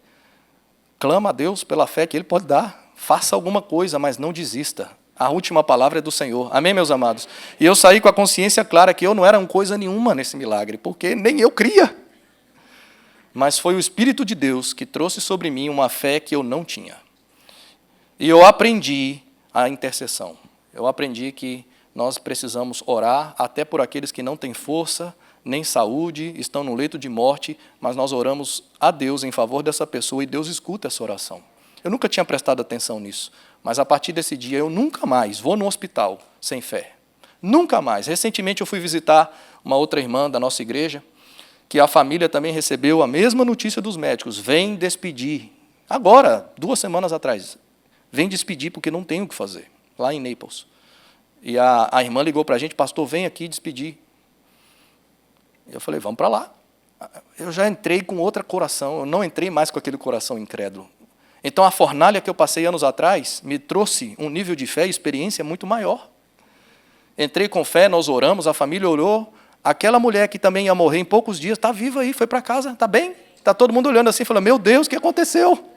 Clama a Deus pela fé que Ele pode dar. Faça alguma coisa, mas não desista. A última palavra é do Senhor. Amém, meus amados? E eu saí com a consciência clara que eu não era coisa nenhuma nesse milagre, porque nem eu cria. Mas foi o Espírito de Deus que trouxe sobre mim uma fé que eu não tinha. E eu aprendi a intercessão. Eu aprendi que nós precisamos orar até por aqueles que não têm força, nem saúde, estão no leito de morte, mas nós oramos a Deus em favor dessa pessoa e Deus escuta essa oração. Eu nunca tinha prestado atenção nisso, mas a partir desse dia eu nunca mais vou no hospital sem fé. Nunca mais. Recentemente eu fui visitar uma outra irmã da nossa igreja, que a família também recebeu a mesma notícia dos médicos. Vem despedir. Agora, 2 semanas atrás. Vem despedir porque não tem o que fazer, lá em Naples. E a irmã ligou para a gente, pastor, vem aqui despedir. Eu falei, vamos para lá. Eu já entrei com outro coração, eu não entrei mais com aquele coração incrédulo. Então, a fornalha que eu passei anos atrás me trouxe um nível de fé e experiência muito maior. Entrei com fé, nós oramos, a família orou. Aquela mulher que também ia morrer em poucos dias, está viva aí, foi para casa, está bem? Está todo mundo olhando assim, falando, meu Deus, o que aconteceu?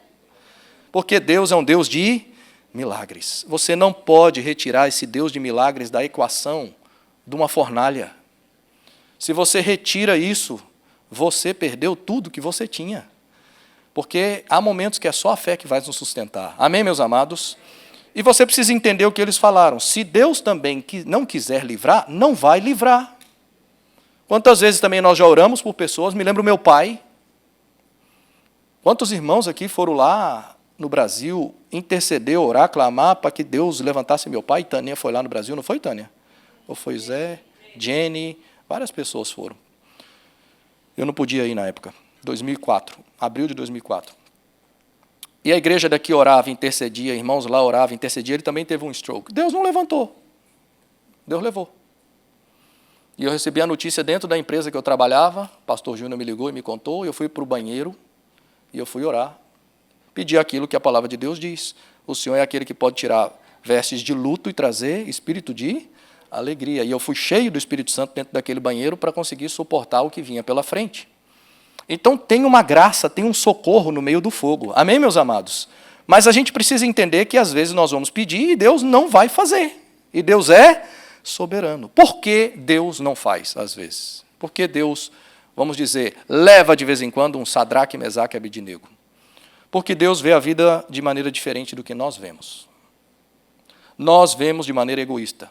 Porque Deus é um Deus de milagres. Você não pode retirar esse Deus de milagres da equação de uma fornalha. Se você retira isso, você perdeu tudo que você tinha. Porque há momentos que é só a fé que vai nos sustentar. Amém, meus amados? E você precisa entender o que eles falaram. Se Deus também não quiser livrar, não vai livrar. Quantas vezes também nós já oramos por pessoas, me lembro meu pai. Quantos irmãos aqui foram lá no Brasil interceder, orar, clamar para que Deus levantasse meu pai? Tânia foi lá no Brasil, não foi, Tânia? Ou foi Zé, Jenny, várias pessoas foram. Eu não podia ir na época. 2004, abril de 2004. E a igreja daqui orava, intercedia, irmãos lá oravam, intercedia, ele também teve um stroke. Deus não levantou. Deus levou. E eu recebi a notícia dentro da empresa que eu trabalhava, o pastor Júnior me ligou e me contou, eu fui para o banheiro e eu fui orar. Pedi aquilo que a palavra de Deus diz. O Senhor é aquele que pode tirar vestes de luto e trazer espírito de alegria. E eu fui cheio do Espírito Santo dentro daquele banheiro para conseguir suportar o que vinha pela frente. Então tem uma graça, tem um socorro no meio do fogo. Amém, meus amados? Mas a gente precisa entender que às vezes nós vamos pedir e Deus não vai fazer. E Deus é soberano. Por que Deus não faz, às vezes? Porque Deus, vamos dizer, leva de vez em quando um Sadraque, Mesaque e Abednego. Porque Deus vê a vida de maneira diferente do que nós vemos. Nós vemos de maneira egoísta.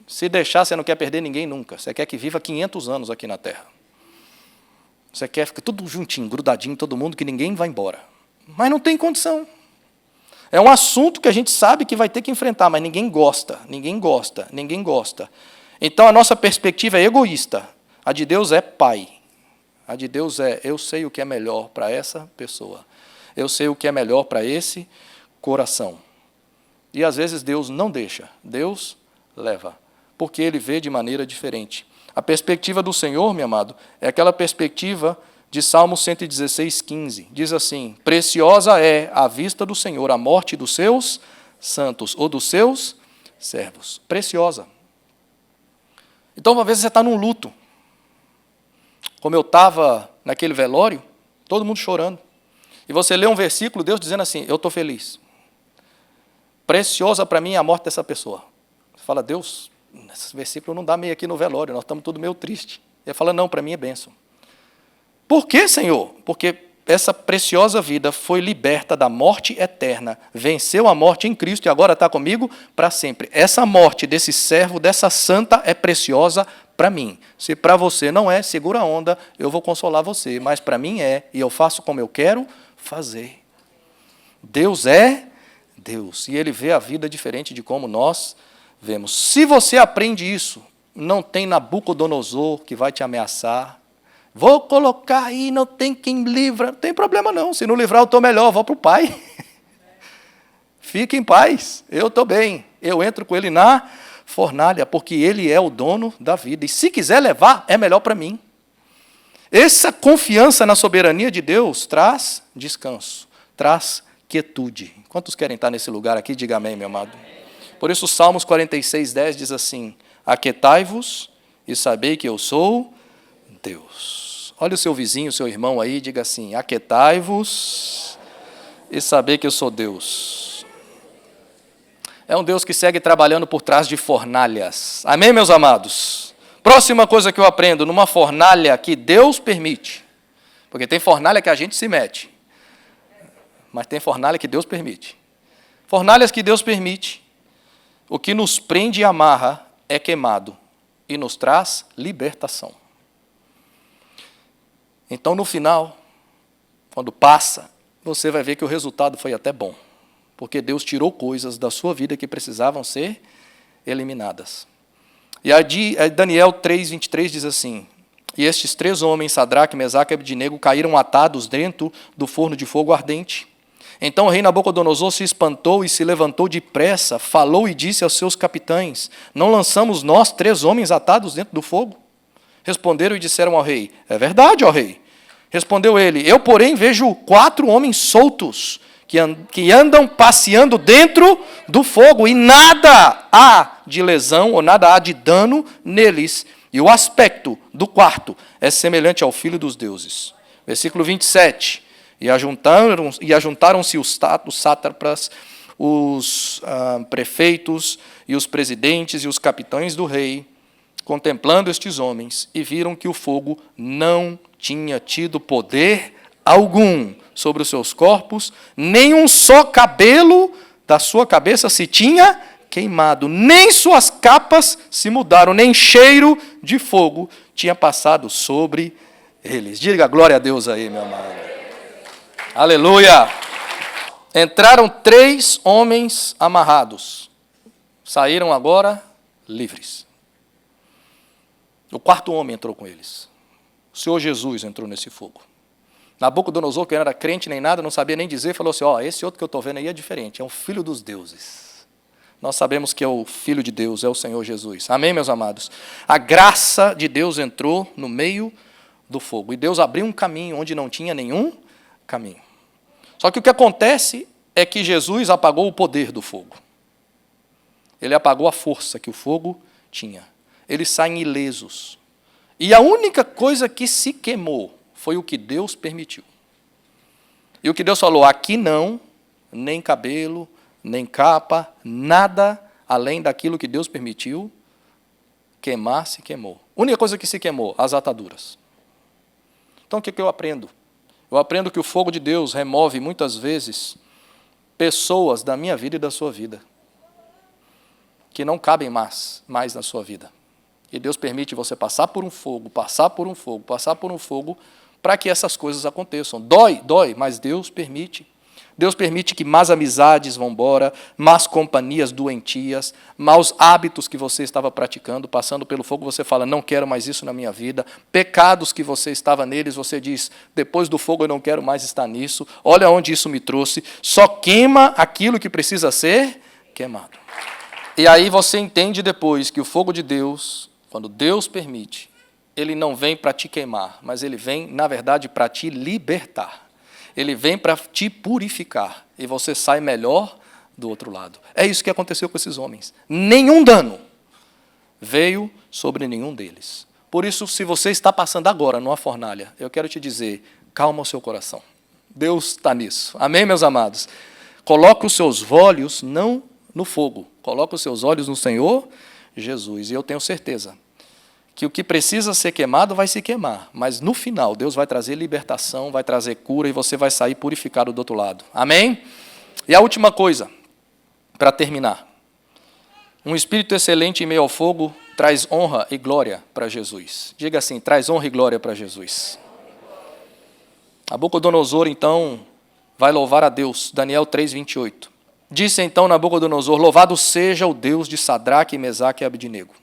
Se deixar, você não quer perder ninguém nunca. Você quer que viva 500 anos aqui na Terra. Você quer ficar tudo juntinho, grudadinho, todo mundo, que ninguém vai embora. Mas não tem condição. É um assunto que a gente sabe que vai ter que enfrentar, mas ninguém gosta, ninguém gosta, ninguém gosta. Então a nossa perspectiva é egoísta. A de Deus é pai. A de Deus é, eu sei o que é melhor para essa pessoa. Eu sei o que é melhor para esse coração. E às vezes Deus não deixa, Deus leva, porque Ele vê de maneira diferente. A perspectiva do Senhor, meu amado, é aquela perspectiva de Salmo 116, 15. Diz assim: preciosa é à vista do Senhor a morte dos seus santos, ou dos seus servos. Preciosa. Então, uma vez você está num luto, como eu estava naquele velório, todo mundo chorando, e você lê um versículo, Deus dizendo assim: eu estou feliz. Preciosa para mim é a morte dessa pessoa. Você fala: Deus, esse versículo não dá meio aqui no velório, nós estamos tudo meio triste. Ele fala: não, para mim é bênção. Por quê, Senhor? Porque essa preciosa vida foi liberta da morte eterna, venceu a morte em Cristo e agora está comigo para sempre. Essa morte desse servo, dessa santa, é preciosa para mim. Se para você não é, segura a onda, eu vou consolar você, mas para mim é, e eu faço como eu quero fazer. Deus é Deus, e Ele vê a vida diferente de como nós vemos. Se você aprende isso, não tem Nabucodonosor que vai te ameaçar. Vou colocar aí, não tem quem livra. Não tem problema não, se não livrar eu estou melhor, vou para o Pai. Fique em paz, eu estou bem. Eu entro com Ele na fornalha, porque Ele é o dono da vida. E se quiser levar, é melhor para mim. Essa confiança na soberania de Deus traz descanso, traz quietude. Quantos querem estar nesse lugar aqui? Diga amém, meu amado. Por isso, Salmos 46, 10 diz assim: aquietai-vos e sabei que eu sou Deus. Olha o seu vizinho, o seu irmão aí, diga assim: aquietai-vos e sabei que eu sou Deus. É um Deus que segue trabalhando por trás de fornalhas. Amém, meus amados? Próxima coisa que eu aprendo: numa fornalha que Deus permite. Porque tem fornalha que a gente se mete, mas tem fornalha que Deus permite. Fornalhas que Deus permite, o que nos prende e amarra é queimado e nos traz libertação. Então, no final, quando passa, você vai ver que o resultado foi até bom, porque Deus tirou coisas da sua vida que precisavam ser eliminadas. E aí Daniel 3:23 diz assim: e estes 3 homens, Sadraque, Mesaque e Abdenego, caíram atados dentro do forno de fogo ardente. Então o rei Nabucodonosor se espantou e se levantou depressa, falou e disse aos seus capitães: não lançamos nós 3 homens atados dentro do fogo? Responderam e disseram ao rei: é verdade, ó rei. Respondeu ele: eu, porém, vejo 4 homens soltos, que andam passeando dentro do fogo, e nada há de lesão ou nada há de dano neles, e o aspecto do quarto é semelhante ao Filho dos deuses. Versículo 27. E ajuntaram-se os sátrapas, os prefeitos e os presidentes e os capitães do rei, contemplando estes homens, e viram que o fogo não tinha tido poder algum sobre os seus corpos, nem um só cabelo da sua cabeça se tinha queimado, nem suas capas se mudaram, nem cheiro de fogo tinha passado sobre eles. Diga glória a Deus aí, meu amado. Aleluia! Entraram 3 homens amarrados, saíram agora livres. O 4º homem entrou com eles. O Senhor Jesus entrou nesse fogo. Nabucodonosor, que não era crente nem nada, não sabia nem dizer, falou assim: esse outro que eu estou vendo aí é diferente, é um filho dos deuses. Nós sabemos que é o Filho de Deus, é o Senhor Jesus. Amém, meus amados? A graça de Deus entrou no meio do fogo. E Deus abriu um caminho onde não tinha nenhum caminho. Só que o que acontece é que Jesus apagou o poder do fogo. Ele apagou a força que o fogo tinha. Eles saem ilesos. E a única coisa que se queimou foi o que Deus permitiu. E o que Deus falou: aqui não, nem cabelo, nem capa, nada além daquilo que Deus permitiu queimar, se queimou. A única coisa que se queimou, as ataduras. Então o que eu aprendo? Eu aprendo que o fogo de Deus remove muitas vezes pessoas da minha vida e da sua vida, que não cabem mais na sua vida. E Deus permite você passar por um fogo, para que essas coisas aconteçam. Dói, mas Deus permite. Deus permite que más amizades vão embora, más companhias doentias, maus hábitos que você estava praticando, passando pelo fogo, você fala: não quero mais isso na minha vida. Pecados que você estava neles, você diz: depois do fogo eu não quero mais estar nisso. Olha onde isso me trouxe. Só queima aquilo que precisa ser queimado. E aí você entende depois que o fogo de Deus, quando Deus permite, ele não vem para te queimar, mas ele vem, na verdade, para te libertar. Ele vem para te purificar, e você sai melhor do outro lado. É isso que aconteceu com esses homens. Nenhum dano veio sobre nenhum deles. Por isso, se você está passando agora numa fornalha, eu quero te dizer, calma o seu coração. Deus está nisso. Amém, meus amados? Coloque os seus olhos não no fogo, coloque os seus olhos no Senhor Jesus. E eu tenho certeza que o que precisa ser queimado vai se queimar, mas no final Deus vai trazer libertação, vai trazer cura e você vai sair purificado do outro lado. Amém? E a última coisa, para terminar. Um espírito excelente em meio ao fogo traz honra e glória para Jesus. Diga assim, traz honra e glória para Jesus. Nabucodonosor, então, vai louvar a Deus. Daniel 3:28. Disse então Nabucodonosor, louvado seja o Deus de Sadraque, Mesaque e Abednego,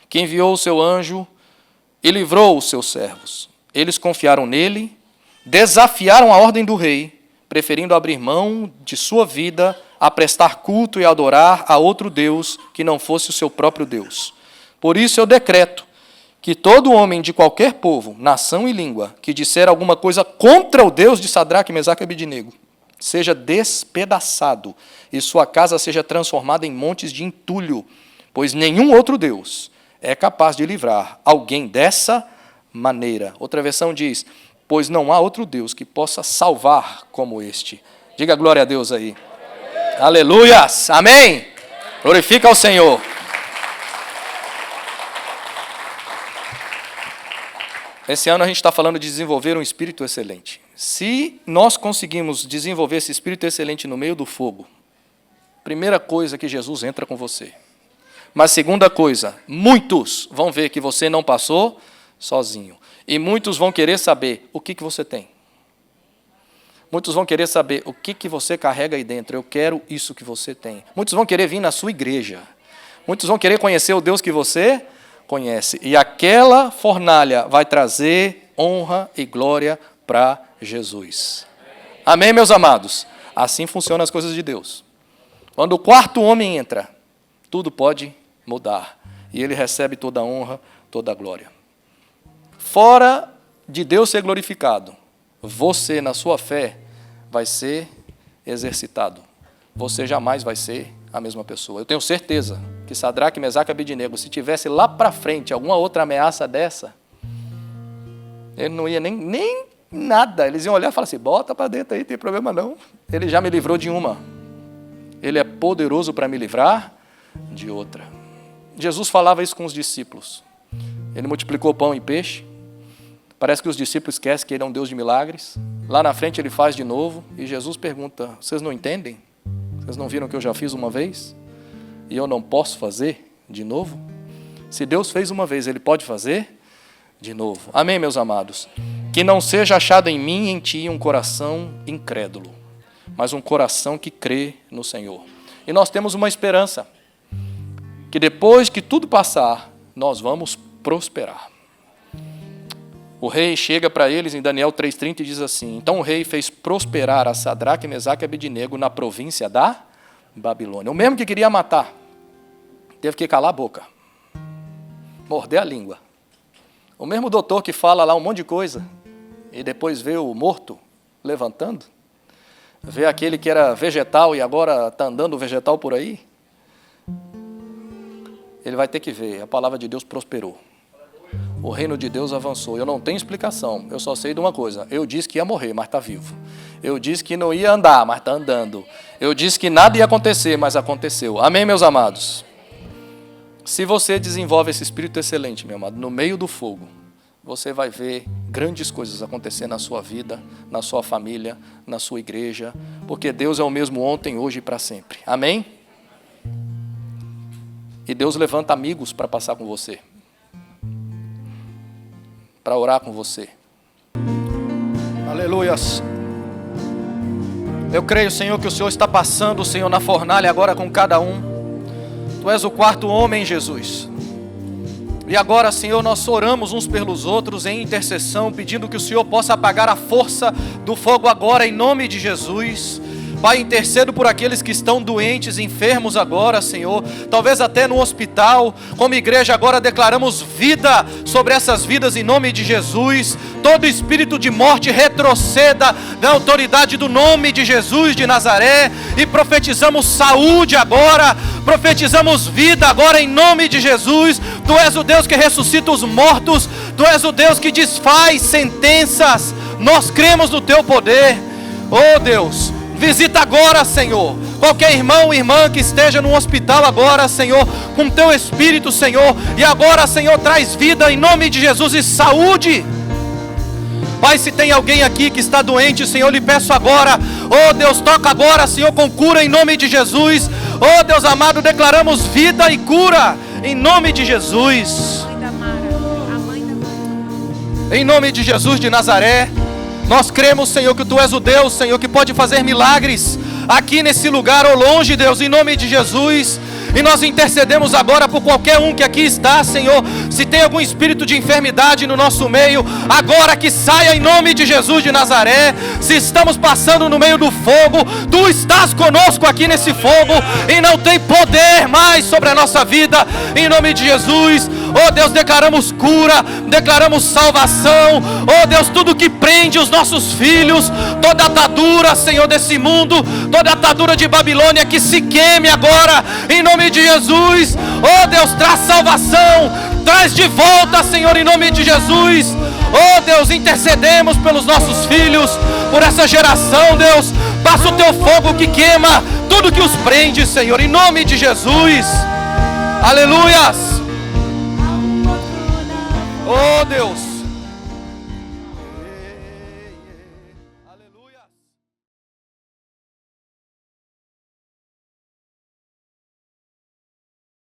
que enviou o seu anjo e livrou os seus servos. Eles confiaram nele, desafiaram a ordem do rei, preferindo abrir mão de sua vida a prestar culto e adorar a outro Deus que não fosse o seu próprio Deus. Por isso eu decreto que todo homem de qualquer povo, nação e língua, que disser alguma coisa contra o Deus de Sadraque, Mesaque e Abednego, seja despedaçado e sua casa seja transformada em montes de entulho, pois nenhum outro Deus é capaz de livrar alguém dessa maneira. Outra versão diz, pois não há outro Deus que possa salvar como este. Diga glória a Deus aí. Aleluias! Amém! Glorifica ao Senhor. Esse ano a gente está falando de desenvolver um espírito excelente. Se nós conseguimos desenvolver esse espírito excelente no meio do fogo, primeira coisa que Jesus entra com você. Mas segunda coisa, muitos vão ver que você não passou sozinho. E muitos vão querer saber o que você tem. Muitos vão querer saber o que você carrega aí dentro. Eu quero isso que você tem. Muitos vão querer vir na sua igreja. Muitos vão querer conhecer o Deus que você conhece. E aquela fornalha vai trazer honra e glória para Jesus. Amém, meus amados? Assim funcionam as coisas de Deus. Quando o quarto homem entra, tudo pode mudar. E ele recebe toda a honra, toda a glória. Fora de Deus ser glorificado, você, na sua fé, vai ser exercitado. Você jamais vai ser a mesma pessoa. Eu tenho certeza que Sadraque, Mesaque e Abednego, se tivesse lá para frente alguma outra ameaça dessa, ele não ia nem nada. Eles iam olhar e falar assim, bota para dentro aí, não tem problema não. Ele já me livrou de uma. Ele é poderoso para me livrar de outra. Jesus falava isso com os discípulos. Ele multiplicou pão e peixe. Parece que os discípulos esquecem que ele é um Deus de milagres. Lá na frente ele faz de novo. E Jesus pergunta, vocês não entendem? Vocês não viram que eu já fiz uma vez? E eu não posso fazer de novo? Se Deus fez uma vez, ele pode fazer de novo. Amém, meus amados? Que não seja achado em mim e em ti um coração incrédulo, mas um coração que crê no Senhor. E nós temos uma esperança, que depois que tudo passar, nós vamos prosperar. O rei chega para eles em Daniel 3:30 e diz assim, então o rei fez prosperar a Sadraque, Mesaque e Abednego na província da Babilônia. O mesmo que queria matar, teve que calar a boca, morder a língua. O mesmo doutor que fala lá um monte de coisa, e depois vê o morto levantando, vê aquele que era vegetal e agora está andando vegetal por aí, ele vai ter que ver, a palavra de Deus prosperou. O reino de Deus avançou. Eu não tenho explicação, eu só sei de uma coisa. Eu disse que ia morrer, mas está vivo. Eu disse que não ia andar, mas está andando. Eu disse que nada ia acontecer, mas aconteceu. Amém, meus amados? Se você desenvolve esse espírito excelente, meu amado, no meio do fogo, você vai ver grandes coisas acontecer na sua vida, na sua família, na sua igreja, porque Deus é o mesmo ontem, hoje e para sempre. Amém? E Deus levanta amigos para passar com você, para orar com você. Aleluias. Eu creio, Senhor, que o Senhor está passando, Senhor, na fornalha agora com cada um. Tu és o quarto homem, Jesus. E agora, Senhor, nós oramos uns pelos outros em intercessão, pedindo que o Senhor possa apagar a força do fogo agora, em nome de Jesus. Pai, intercedo por aqueles que estão doentes, enfermos agora, Senhor, talvez até no hospital. Como igreja agora declaramos vida sobre essas vidas em nome de Jesus. Todo espírito de morte retroceda na autoridade do nome de Jesus de Nazaré, e profetizamos saúde agora, profetizamos vida agora em nome de Jesus. Tu és o Deus que ressuscita os mortos, Tu és o Deus que desfaz sentenças. Nós cremos no Teu poder. Oh Deus, visita agora, Senhor, qualquer irmão ou irmã que esteja no hospital agora, Senhor, com Teu Espírito, Senhor. E agora, Senhor, traz vida em nome de Jesus e saúde. Pai, se tem alguém aqui que está doente, Senhor, lhe peço agora, oh Deus, toca agora, Senhor, com cura em nome de Jesus. Oh Deus amado, declaramos vida e cura em nome de Jesus. Em nome de Jesus de Nazaré, nós cremos, Senhor, que Tu és o Deus, Senhor, que pode fazer milagres aqui nesse lugar ou longe, Deus, em nome de Jesus. E nós intercedemos agora por qualquer um que aqui está, Senhor. Se tem algum espírito de enfermidade no nosso meio, agora que saia em nome de Jesus de Nazaré. Se estamos passando no meio do fogo, Tu estás conosco aqui nesse fogo, e não tem poder mais sobre a nossa vida, em nome de Jesus. Oh Deus, declaramos cura, declaramos salvação. Oh Deus, tudo que prende os nossos filhos, toda atadura, Senhor, desse mundo, toda atadura de Babilônia, que se queime agora, em nome de Jesus. Oh Deus, traz salvação, traz de volta, Senhor, em nome de Jesus. Oh Deus, intercedemos pelos nossos filhos, por essa geração, Deus. Passa o Teu fogo que queima tudo que os prende, Senhor, em nome de Jesus. Aleluias. Oh Deus.